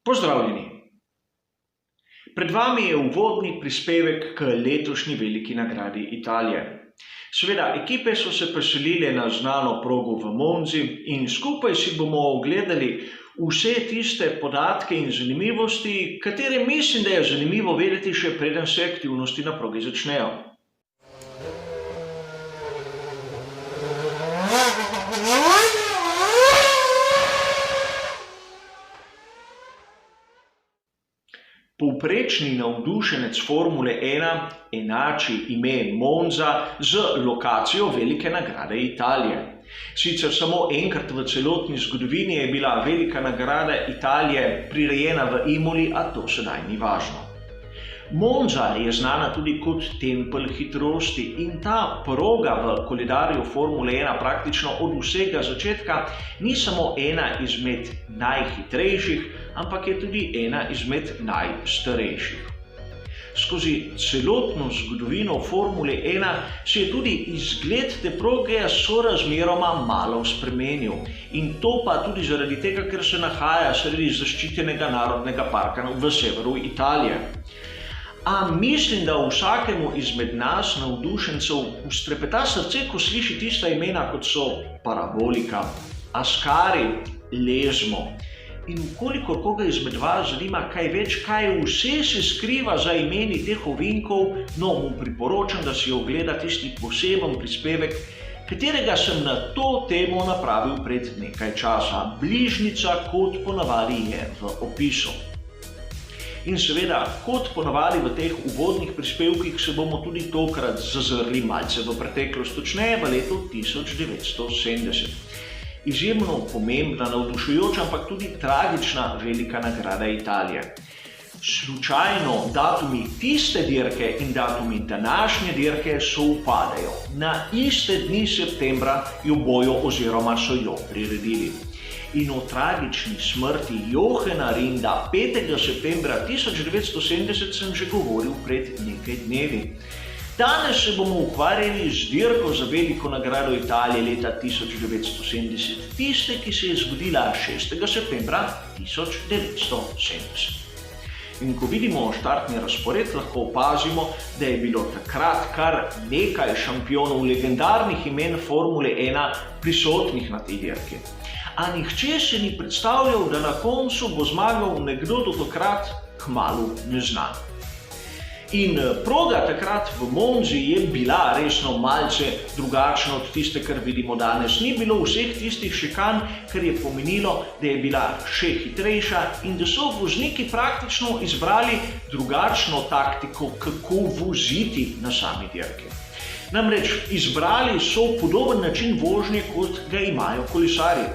Pozdravljeni! Pred vami je uvodni prispevek k letošnji veliki nagradi Italije. Seveda, ekipe so se preselile na znano progo v Monzi in skupaj si bomo ogledali vse tiste podatke in zanimivosti, katere mislim, da je zanimivo vedeti še preden se aktivnosti na progi začnejo. Povprečni navdušenec Formule 1 enači ime Monza z lokacijo velike nagrade Italije. Sicer samo enkrat v celotni zgodovini je bila velika nagrada Italije prirejena v Imoli, a to sedaj ni važno. Monza je znana tudi kot tempelj hitrosti in ta proga v koledarju Formule 1 praktično od vsega začetka ni samo ena izmed najhitrejših, ampak je tudi ena izmed najstarejših. Skozi celotno zgodovino Formule 1 se je tudi izgled te proge sorazmeroma malo spremenil. In to pa tudi zaradi tega, ker se nahaja sredi zaščitenega narodnega parka v severu Italije. A mislim, da vsakemu izmed nas, navdušencev, ustrepeta srce, ko sliši tista imena, kot so Parabolika, Ascari, Lesmo. In kolikor koga izmed vas zanima kaj več, kaj vse se skriva za imeni teh ovinkov, no, mu priporočam, da si ogleda tisti poseben prispevek, katerega sem na to temo napravil pred nekaj časa. Bližnjica, kot ponavadi je v opisu. In seveda, kot ponavadi v teh uvodnih prispevkih, se bomo tudi tokrat zazrli malce v preteklost, točneje v letu 1970. Izjemno pomembna, navdušujoča, ampak tudi tragična velika nagrada Italije. Slučajno datumi tiste dirke in datumi današnje dirke sovpadajo. Na iste dni septembra jo bojo oziroma so jo priredili. In o tragični smrti Jochena Rinda 5. septembra 1970 sem že govoril pred nekaj dnevi. Danes se bomo ukvarjali z dirko za veliko nagrado Italije leta 1970, tiste, ki se je zgodila 6. septembra 1970. In ko vidimo štartni razpored, lahko opazimo, da je bilo takrat kar nekaj šampionov legendarnih imen Formule 1 prisotnih na tej dirki. A nihče se ni predstavljal, da na koncu bo zmagal nekdo do takrat kmalu neznan. In proga takrat v Monzi je bila resno malce drugačna od tiste, kar vidimo danes. Ni bilo vseh tistih šikan, kar je pomenilo, da je bila še hitrejša in da so vozniki praktično izbrali drugačno taktiko, kako voziti na sami dirki. Namreč izbrali so podoben način vožnje, kot ga imajo kolesarji.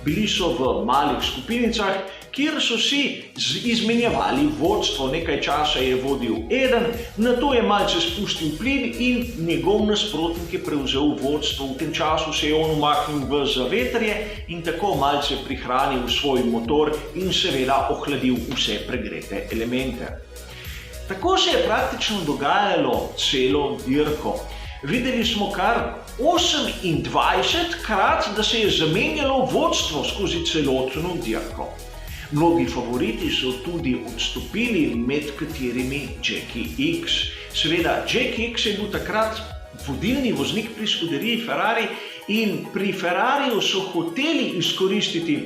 Bili so v malih skupinicah, kjer so si izmenjevali vodstvo. Nekaj časa je vodil eden, nato je malce spustil plin in njegov nasprotnik je prevzel vodstvo. V tem času se je on umaknil v zavetrje in tako malce prihranil svoj motor in seveda ohladil vse pregrete elemente. Tako se je praktično dogajalo celo dirko. Videli smo kar 28 krat, da se je zamenjalo vodstvo skozi celotno dirko. Mnogi favoriti so tudi odstopili, med katerimi Jackie X. Seveda, Jackie X je bil takrat vodilni voznik pri skuderiji Ferrari in pri Ferrariju so hoteli izkoristiti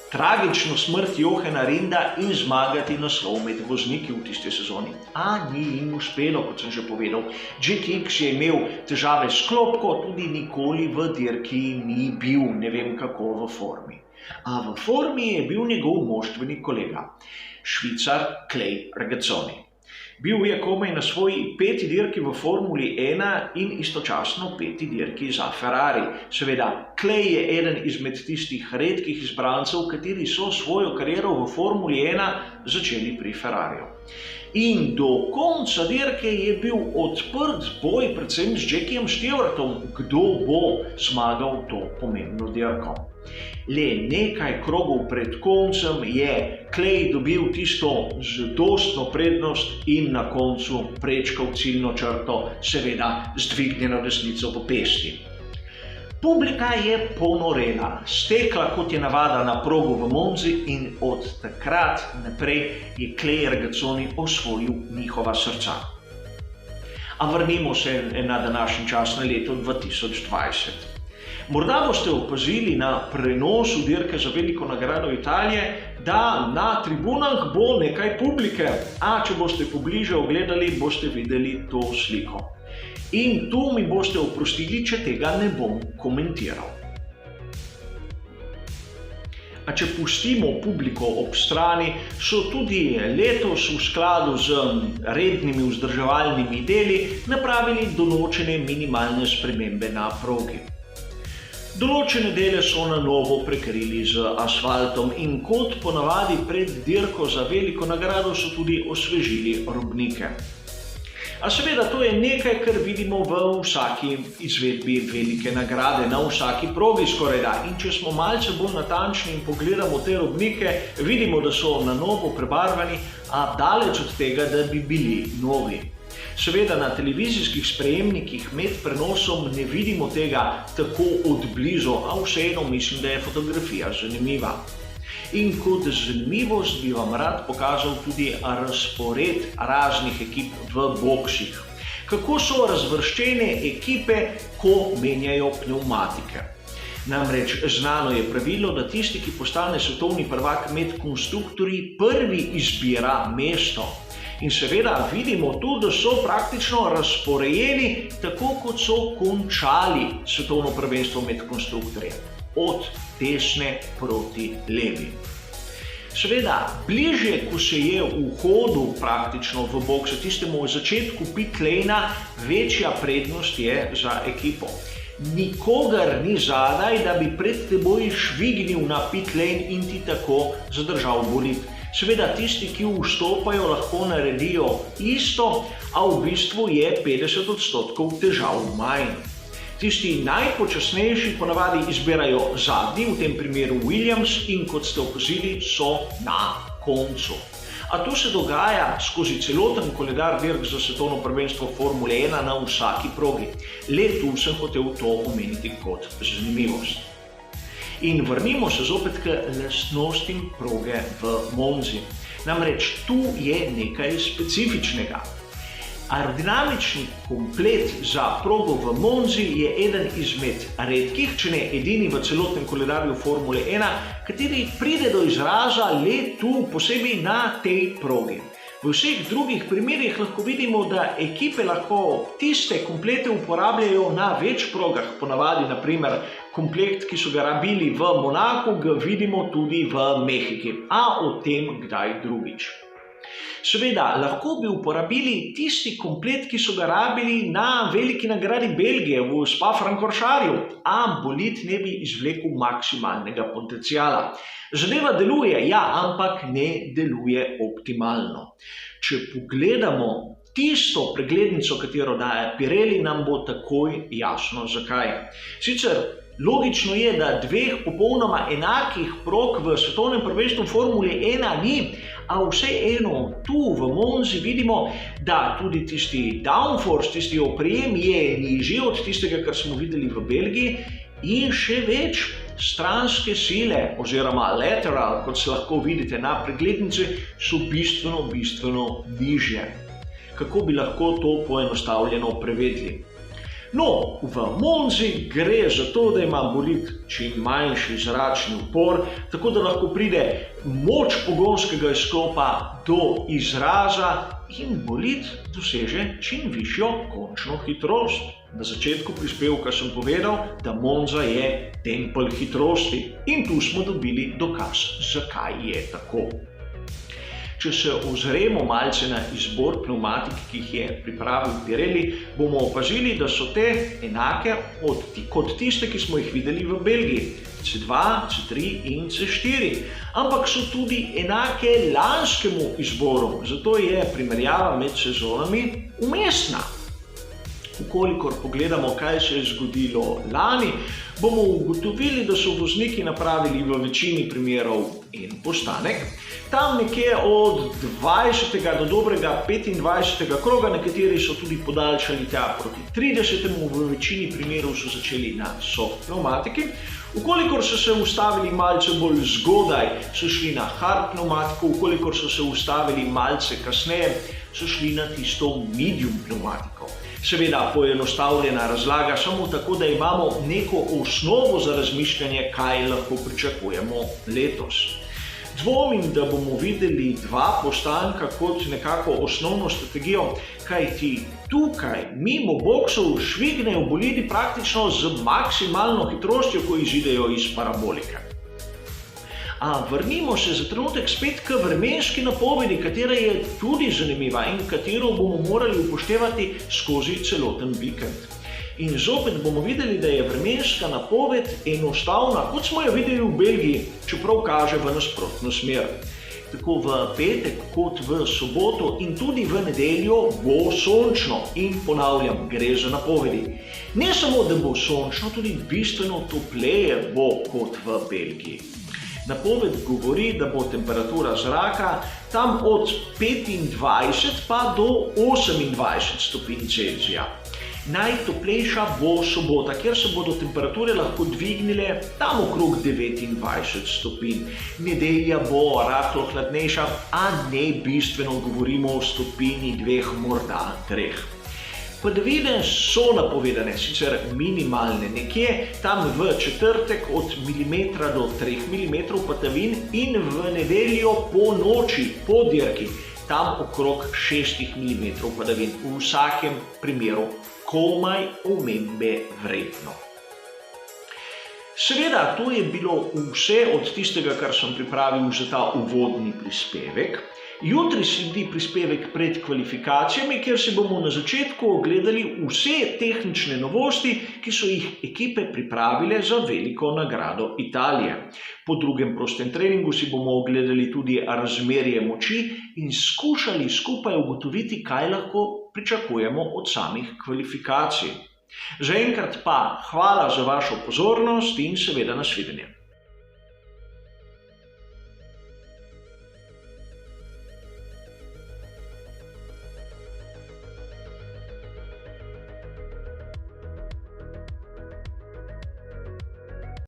tragično smrt Jochena Rinda in zmagati naslov med vozniki v tisti sezoni. A ni jim uspelo, kot sem že povedal. Jackie X je imel težave s klopko, tudi nikoli v dirki ni bil, ne vem kako, v formi. A v formi je bil njegov moštveni kolega, Švicar Clay Regazzoni. Bil je komaj na svoji 5. dirki v Formuli 1 in istočasno 5. dirki za Ferrari. Seveda, Clay je eden izmed tistih redkih izbrancev, kateri so svojo kariero v Formuli 1 začeli pri Ferrariju. In do konca dirke je bil odprt boj predvsem z Jackiem Stewartom, kdo bo zmagal to pomembno dirko. Le nekaj krogov pred koncem je Clay dobil tisto zadostno prednost in na koncu prečkal ciljno črto, seveda z dvignjeno desnico v pesti. Publika je ponorela, stekla kot je navada na progo v Monzi in od takrat naprej je Clay Regazzoni osvojil njihova srca. A vrnimo se na današnji čas, na leto 2020. Morda boste opazili na prenosu dirke za veliko nagrado Italije, da na tribunah bo nekaj publike, a če boste pobliže ogledali, boste videli to sliko. In tu mi boste oprostili, če tega ne bom komentiral. A če pustimo publiko ob strani, so tudi letos v skladu z rednimi vzdrževalnimi deli napravili določene minimalne spremembe na progi. Določene dele so na novo prekrili z asfaltom in kot ponavadi pred dirko za veliko nagrado so tudi osvežili robnike. A seveda to je nekaj, kar vidimo v vsaki izvedbi velike nagrade, na vsaki progi skorajda. In če smo malce bolj natančni in pogledamo te robnike, vidimo, da so na novo prebarvani, a daleč od tega, da bi bili novi. Seveda na televizijskih sprejemnikih med prenosom ne vidimo tega tako od blizu, a vseeno mislim, da je fotografija zanimiva. In kot zanimivost bi vam rad pokazal tudi razpored raznih ekip v boksih. Kako so razvrščene ekipe, ko menjajo pnevmatike. Namreč znano je pravilo, da tisti, ki postane svetovni prvak med konstruktorji, prvi izbira mesto. In seveda vidimo tu, da so praktično razporejeni tako, kot so končali svetovno prvenstvo med konstruktorji. Od desne proti levi. Seveda, bližje, ko se je v hodu praktično v boksu, tistemu začetku pit lane, večja prednost je za ekipo. Nikogar ni zadaj, da bi pred teboj švignil na pit lane in ti tako zadržal bolid. Seveda, tisti, ki vstopajo, lahko naredijo isto, a v bistvu je 50% težav manj. Tisti najpočasnejši ponavadi izbirajo zadnji, v tem primeru Williams, in kot ste opazili, so na koncu. A to se dogaja skozi celoten koledar dirk za svetovno prvenstvo Formule 1 na vsaki progi. Le tu sem hotel to omeniti kot zanimivost. In vrnimo se zopet k lastnostim proge v Monzi. Namreč tu je nekaj specifičnega. Aerodinamični komplet za progo v Monzi je eden izmed redkih, če ne edini v celotnem koledarju Formule 1, kateri pride do izraza le tu, posebej na tej progi. V vseh drugih primerih lahko vidimo, da ekipe lahko tiste komplete uporabljajo na več progah, ponavadi naprimer komplet, ki so ga rabili v Monaku, ga vidimo tudi v Mehiki, a o tem kdaj drugič. Seveda, lahko bi uporabili tisti komplet, ki so ga rabili na veliki nagradi Belgije v Spa-Francorchamps, a bolid ne bi izvlekel maksimalnega potenciala. Zadeva deluje, ja, ampak ne deluje optimalno. Če pogledamo tisto preglednico, katero daje Pirelli, nam bo takoj jasno zakaj. Sicer logično je, da dveh popolnoma enakih prog v svetovnem prvenstvu Formule 1 ni, a vseeno tu v Monzi vidimo, da tudi tisti downforce, tisti oprijem je nižji od tistega, kar smo videli v Belgiji, in še več stranske sile oziroma lateral, kot se lahko vidite na preglednici, so bistveno nižje. Kako bi lahko to poenostavljeno prevedli? No, v Monzi gre za to, da ima bolid čim manjši zračni upor, tako da lahko pride moč pogonskega izklopa do izraza in bolid doseže čim višjo končno hitrost. Na začetku prispevka sem povedal, da Monza je tempelj hitrosti in tu smo dobili dokaz, zakaj je tako. Če se ozremo malce na izbor pnevmatik, ki jih je pripravil Pirelli, bomo opazili, da so te enake kot tiste, ki smo jih videli v Belgiji. C2, C3 in C4. Ampak so tudi enake lanskemu izboru, zato je primerjava med sezonami umestna. Ukolikor pogledamo, kaj se je zgodilo lani, bomo ugotovili, da so vozniki napravili v večini primerov en postanek. Tam nekje od 20. do dobrega 25. kroga, nekateri so tudi podaljšali tja proti 30. V večini primerov so začeli na soft pneumatiki. Ukolikor so se ustavili malce bolj zgodaj, so šli na hard pneumatiko, ukolikor so se ustavili malce kasneje, so šli na tisto medium pneumatiko. Seveda poenostavljena razlaga samo tako, da imamo neko osnovo za razmišljanje, kaj lahko pričakujemo letos. Dvomim, da bomo videli dva postanka kot nekako osnovno strategijo, kajti tukaj mimo boksov švignejo bolidi praktično z maksimalno hitrostjo, ko izidejo iz parabolike. A vrnimo se za trenutek spet k vremenski napovedi, katera je tudi zanimiva in katero bomo morali upoštevati skozi celoten vikend. In zopet bomo videli, da je vremenska napoved enostavna, kot smo jo videli v Belgiji, čeprav kaže v nasprotno smer. Tako v petek kot v soboto in tudi v nedeljo bo sončno in ponavljam, gre za napovedi. Ne samo, da bo sončno, tudi bistveno topleje bo kot v Belgiji. Napoved govori, da bo temperatura zraka tam od 25 pa do 28 stopinj Celzija. Najtoplejša bo sobota, kjer se bodo temperature lahko dvignile tam okrog 29 stopinj. Nedelja bo rahlo hladnejša, a ne bistveno govorimo o stopinji 2, morda 3. Padavine so napovedane, sicer minimalne, nekje tam v četrtek od milimetra do 3 mm padavin in v nedeljo po noči, po dirki, tam okrog 6 mm padavin. V vsakem primeru komaj omembe vredno. Seveda, to je bilo vse od tistega, kar sem pripravil za ta uvodni prispevek. Jutri sledi prispevek pred kvalifikacijami, kjer si bomo na začetku ogledali vse tehnične novosti, ki so jih ekipe pripravile za veliko nagrado Italije. Po drugem prostem treningu si bomo ogledali tudi razmerje moči in skušali skupaj ugotoviti, kaj lahko pričakujemo od samih kvalifikacij. Zaenkrat pa hvala za vašo pozornost in seveda nasvidenje.